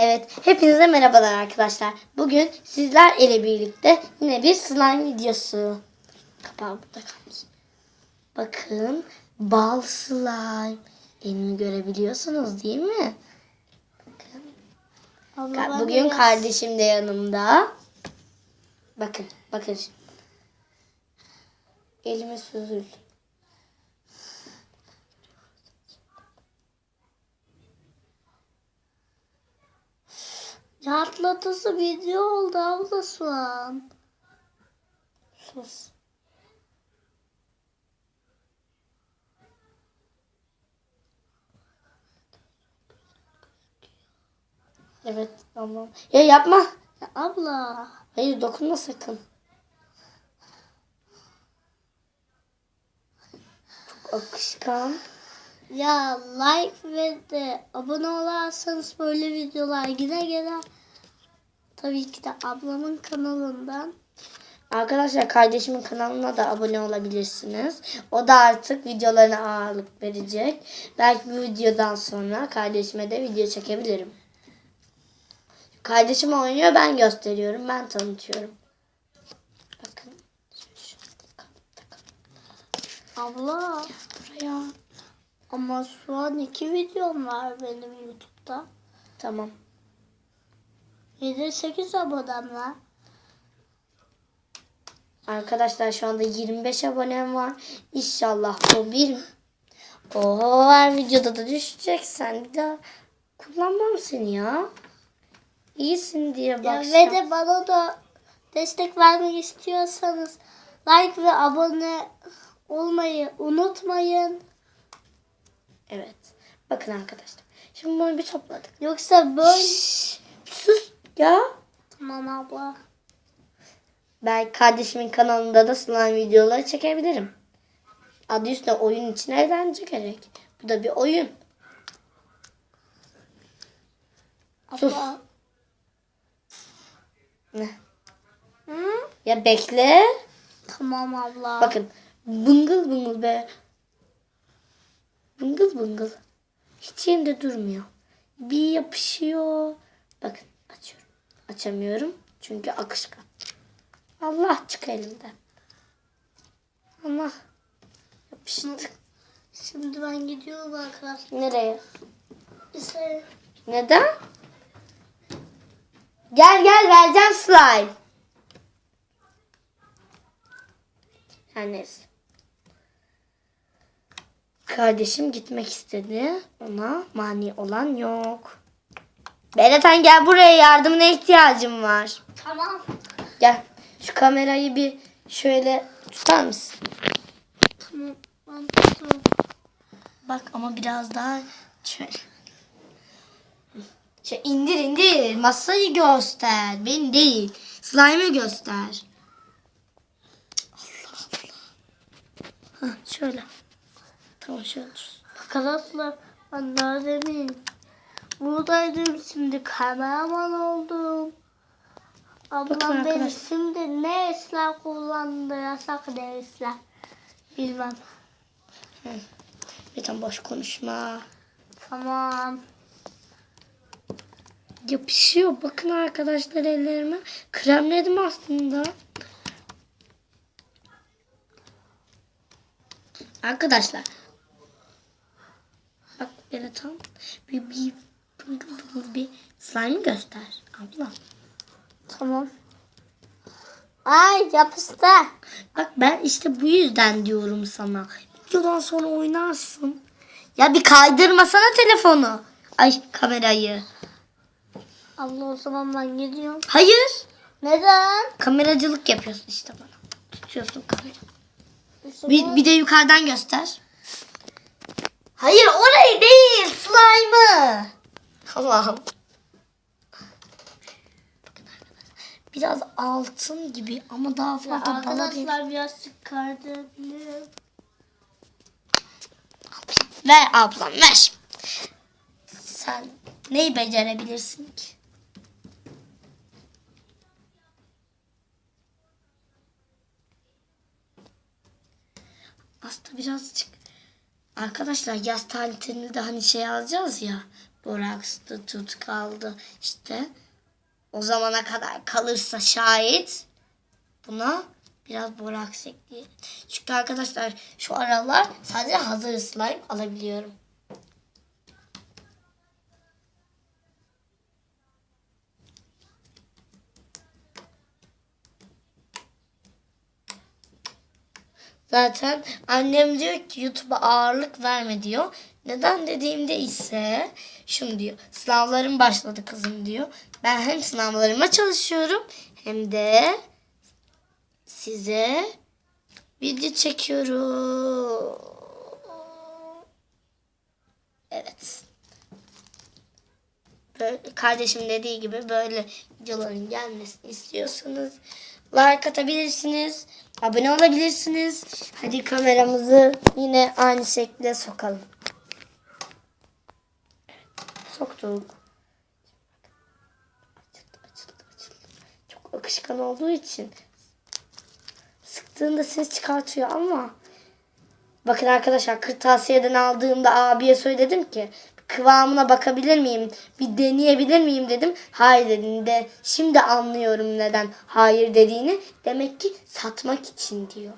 Evet, hepinize merhabalar arkadaşlar. Bugün sizler ile birlikte yine bir slime videosu. Kapağı burada kalmış. Bakın, bal slime. Elimi görebiliyorsunuz değil mi? Bakın. Bugün kardeşim de yanımda. Bakın, bakın. Elime süzül. Rahatlatıcı video oldu abla şu an. Sus. Evet, tamam. Ya yapma. Ya abla. Hayır, dokunma sakın. Çok akışkan. Ya like ve de abone olarsanız böyle videolar yine gelir. Tabii ki de ablamın kanalından. Arkadaşlar kardeşimin kanalına da abone olabilirsiniz. O da artık videolarına ağırlık verecek. Belki bu videodan sonra kardeşime de video çekebilirim. Kardeşim oynuyor, ben gösteriyorum, ben tanıtıyorum. Bakın. Abla. Buraya. Ama şu an 2 videom var benim YouTube'da. Tamam. 7-8 abonem var. Arkadaşlar şu anda 25 abonem var. İnşallah o bir... Oho, her videoda da düşeceksen bir daha kullanmam seni ya. İyisin diye bak. Ya ve de bana da destek vermek istiyorsanız like ve abone olmayı unutmayın. Evet. Bakın arkadaşlar. Şimdi bunu bir topladık. Yoksa böyle... Sus ya. Tamam abla. Ben kardeşimin kanalında da slime videoları çekebilirim. Adı üstüne oyun için eğlence gerek. Bu da bir oyun. Sus. Abla. Ne? Hı? Ya bekle. Tamam abla. Bakın. Bıngıl bıngıl be. Bıngıl bıngıl. Hiç yerinde durmuyor. Bir yapışıyor. Bakın açıyorum. Açamıyorum. Çünkü akışkan. Allah, çık elimden. Allah. Yapıştık. Şimdi ben gidiyorum arkadaşlar. Nereye? İşte Neden? Gel vereceğim slime. Her neyse. Kardeşim gitmek istedi. Ona mani olan yok. Berathan, gel buraya, yardımına ihtiyacım var. tamam. Gel. Şu kamerayı bir şöyle tutar mısın? Tamam. Ben tutuyorum. Bak ama biraz daha şöyle. İndir. Masayı göster. Beni değil. Slime'ı göster. Allah Allah. Hah, şöyle. Tamam, şöyle dur. Arkadaşlar ben neredeyim? Buradaydım, şimdi kameraman oldum. Bakın Ablam beni arkadaşlar. şimdi ne işler kullandı, yasak ne işler bilmem. Lütfen boş konuşma. Tamam. Yapışıyor. Bakın arkadaşlar ellerime. Kremledim aslında. Arkadaşlar. Bak Berathan. Bir slime'ı göster. Abla. Tamam. Ay yapıştı. Bak ben işte bu yüzden diyorum sana. Videodan sonra oynarsın. Ya bir kaydırmasana telefonu. Ay, kamerayı. Abla o zaman ben gidiyorum. Hayır. Neden? Kameracılık yapıyorsun işte bana. Tutuyorsun kamerayı. İşte Bir de yukarıdan göster. Hayır, orayı değil, slime'ı. Allah'ım. Bakın arkadaşlar. Biraz altın gibi ama daha fazla bana değil. arkadaşlar biraz çıkartabilirim. Ver ablam, ver. Sen neyi becerebilirsin ki? Aslında birazcık. Arkadaşlar yaz tatilinde de hani şey alacağız ya. Boraks'ta tut kaldı. İşte o zamana kadar kalırsa şayet buna biraz boraks ekleyelim. Çünkü arkadaşlar şu aralar sadece hazır slime alabiliyorum. Zaten annem diyor ki YouTube'a ağırlık verme diyor. Neden dediğimde ise şunu diyor. Sınavlarım başladı kızım diyor. Ben hem sınavlarıma çalışıyorum hem de size video çekiyorum. Evet. Böyle, kardeşim dediği gibi böyle videoların gelmesini istiyorsanız like atabilirsiniz. Abone olabilirsiniz. Hadi kameramızı yine aynı şekilde sokalım. Soktuk. Açıldı. Çok akışkan olduğu için sıktığında ses çıkartıyor ama bakın arkadaşlar, kırtasiyeden aldığımda abiye söyledim ki kıvamına bakabilir miyim? Bir deneyebilir miyim dedim. Hayır dediğinde şimdi anlıyorum neden hayır dediğini. Demek ki satmak için diyor.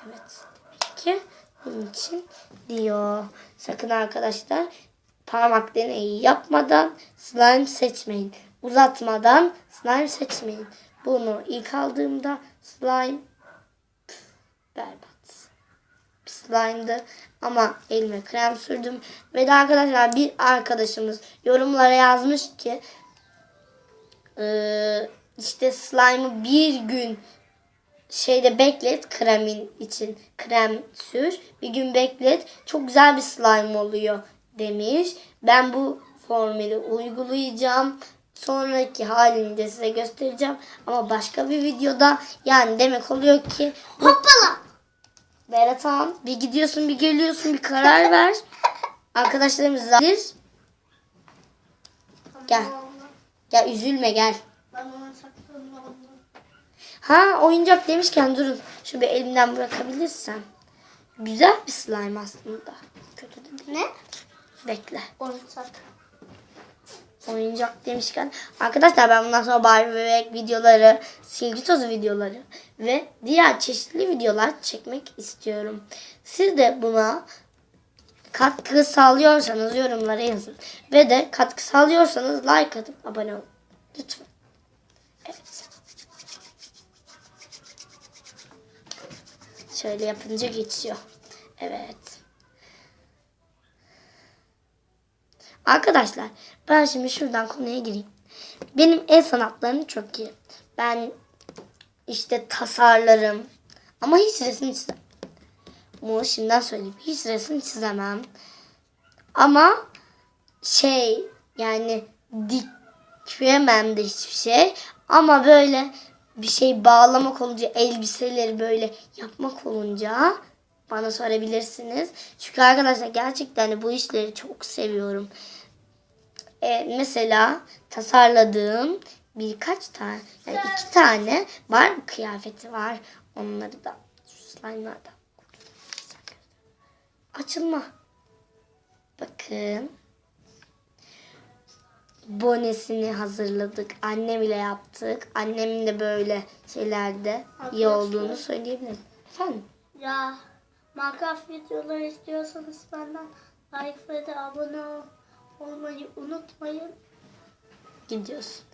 Evet. Demek ki bunun için diyor. Sakın arkadaşlar parmak deneyi yapmadan slime seçmeyin. Uzatmadan slime seçmeyin. Bunu ilk aldığımda slime berbat slime'dı ama elime krem sürdüm. Ve de arkadaşlar bir arkadaşımız yorumlara yazmış ki işte slime'ı bir gün şeyde beklet, kremin için krem sür. Bir gün beklet. Çok güzel bir slime oluyor demiş. Ben bu formülü uygulayacağım. Sonraki halini de size göstereceğim. Ama başka bir videoda, yani demek oluyor ki Hoppala. Berat Han, bir gidiyorsun bir geliyorsun, bir karar ver. Arkadaşlarımız bilir. Gel. Gel üzülme gel. Ben onu saklanıyorum. Ha, oyuncak demişken durun. Şu bir elimden bırakabilirsem. Güzel bir slime aslında. Kötü de değil. Ne? Bekle. Oyuncak. Oyuncak demişken arkadaşlar ben bundan sonra Barbie bebek videoları, silgi tozu videoları ve diğer çeşitli videolar çekmek istiyorum. Siz de buna katkı sağlıyorsanız yorumlara yazın. Ve de katkı sağlıyorsanız like atıp abone olun. Lütfen. Evet. Şöyle yapınca geçiyor. Evet. Arkadaşlar ben şimdi şuradan konuya gireyim. Benim el sanatlarım çok iyi. Ben işte tasarlarım. Ama hiç resim çizemem. Bunu şimdiden söyleyeyim. Hiç resim çizemem. Ama yani dikemem de hiçbir şey. Ama böyle bir şey bağlamak olunca, elbiseleri böyle yapmak olunca bana sorabilirsiniz. Çünkü arkadaşlar gerçekten bu işleri çok seviyorum. Mesela tasarladığım birkaç tane, yani 2 tane Barbie kıyafeti var. Onları da şu slime'lardan açılma. Bakın. Bonesini hazırladık. Annem ile yaptık. Annemin de böyle şeylerde iyi olduğunu söyleyebilirim. Efendim? Ya Minecraft videoları istiyorsanız benden like ve de abone olmayı unutmayın. Gidiyorsun.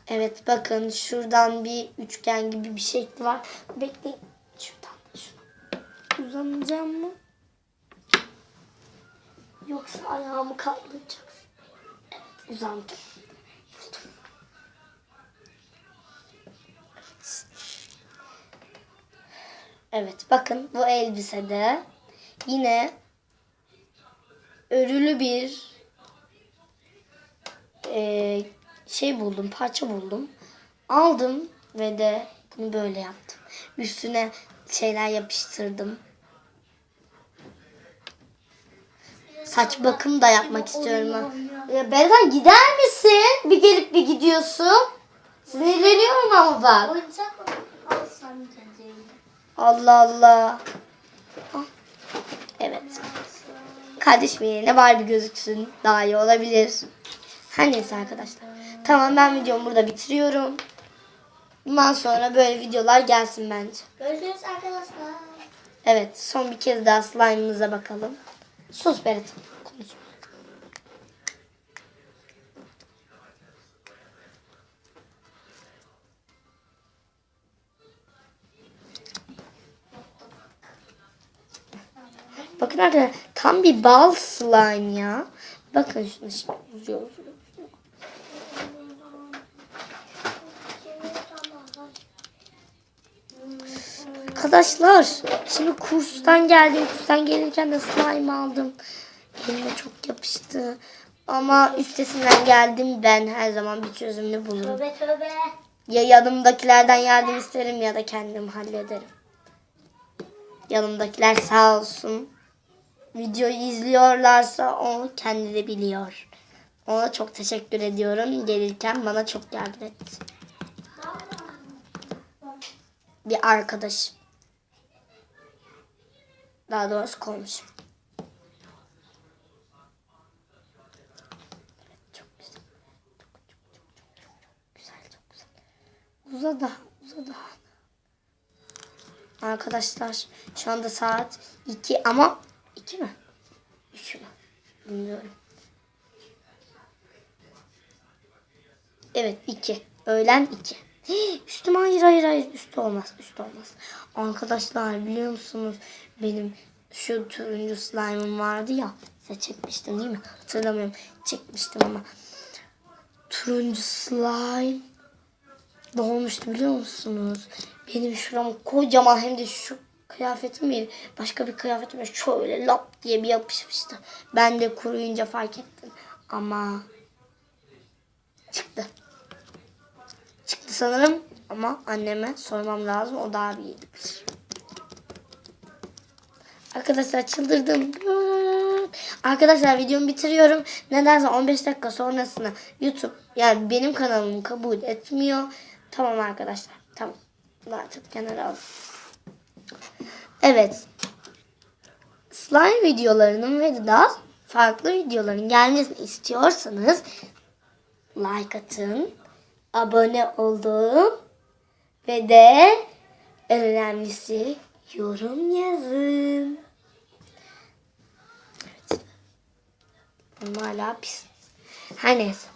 Evet bakın şuradan bir üçgen gibi bir şekli var. Bekleyin. Şuradan da şuna. Uzanacağım mı? Yoksa ayağımı katlanacaksın. Evet uzandım. Evet bakın bu elbisede yine örülü bir buldum, parça buldum. Aldım ve de bunu böyle yaptım. Üstüne şeyler yapıştırdım. Saç bakım da yapmak istiyorum. Ya Berzan gider misin? Bir gelip bir gidiyorsun. Sinirleniyorum ama bak. Oyuncak mı? Al sen dediğini. Allah Allah. Ah. Evet. Kardeşimin yerine Barbie gözüksün. Daha iyi olabilir. Her neyse arkadaşlar. Tamam, ben videomu burada bitiriyorum. Bundan sonra böyle videolar gelsin bence. Görüşürüz arkadaşlar. Evet, son bir kez daha slime'ımıza bakalım. Sus Berat. Konuş. Bakın arkadaşlar, tam bir bal slime ya. Bakın şunu şimdi uzuyor. Arkadaşlar, şimdi kurstan geldim. Kurstan gelirken de slime aldım. Elime çok yapıştı. Ama üstesinden geldim. Ben her zaman bir çözümünü bulurum. Tövbe tövbe. Ya yanımdakilerden yardım isterim ya da kendim hallederim. Yanımdakiler sağ olsun. Videoyu izliyorlarsa o kendileri biliyor. Ona çok teşekkür ediyorum. Gelirken bana çok yardım etti. Bir arkadaş. Daha doğrusu komşum. Çok güzel. Çok güzel. Uza daha. Arkadaşlar şu anda saat 2 ama 2 mi? 3 mü? Bilmiyorum. Evet 2. Öğlen 2. Üstüm hayır. Üstü olmaz. Arkadaşlar biliyor musunuz? Benim şu turuncu slime'ım vardı ya. Size çekmiştim değil mi? Hatırlamıyorum. Çekmiştim ama. Turuncu slime ne olmuştu biliyor musunuz? Benim şuram kocaman, hem de şu kıyafetim değil, başka bir kıyafetime şöyle lap diye bir yapışmıştı. Ben de kuruyunca fark ettim. Ama çıktı. Çıktı sanırım ama anneme sormam lazım. O daha iyi bilir. Arkadaşlar çıldırdım. Arkadaşlar videomu bitiriyorum. Nedense 15 dakika sonrasında YouTube, yani benim kanalım kabul etmiyor. Tamam arkadaşlar. Tamam. Artık kenara alalım. Evet. Slime videolarının ve daha farklı videoların gelmesini istiyorsanız like atın, abone olun ve de en önemlisi yorum yazın. Evet. Bunun hala pis. Her neyse.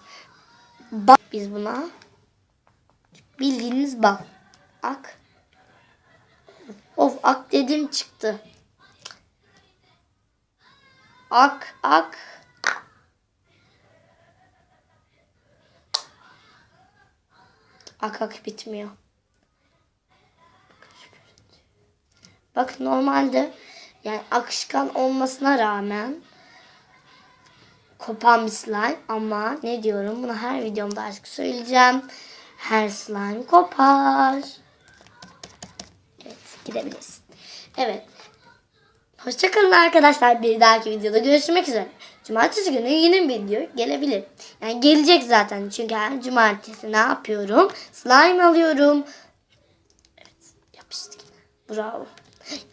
Biz buna bildiğiniz bal. Ak. Of, ak dedim çıktı. Ak. Ak bitmiyor. Bak normalde yani akışkan olmasına rağmen kopan bir slime, ama ne diyorum, bunu her videomda artık söyleyeceğim. Her slime kopar. Evet, gidebilirsin. Evet. Hoşçakalın arkadaşlar. Bir dahaki videoda görüşmek üzere. Cumartesi günü yine bir video gelebilir. Yani gelecek zaten. Çünkü her cumartesi ne yapıyorum? Slime alıyorum. Evet, yapıştık. Bravo.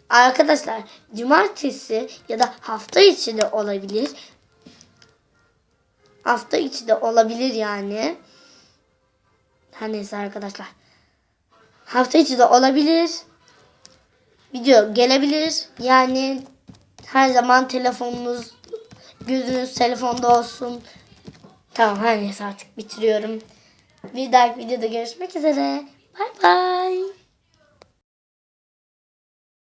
Arkadaşlar cumartesi ya da hafta içi de olabilir. Hafta içi de olabilir yani. Her neyse arkadaşlar. Hafta içi de olabilir. Video gelebilir. Yani her zaman telefonunuz, gözünüz telefonda olsun. Tamam, her neyse artık bitiriyorum. Bir dahaki videoda görüşmek üzere. Bay bay.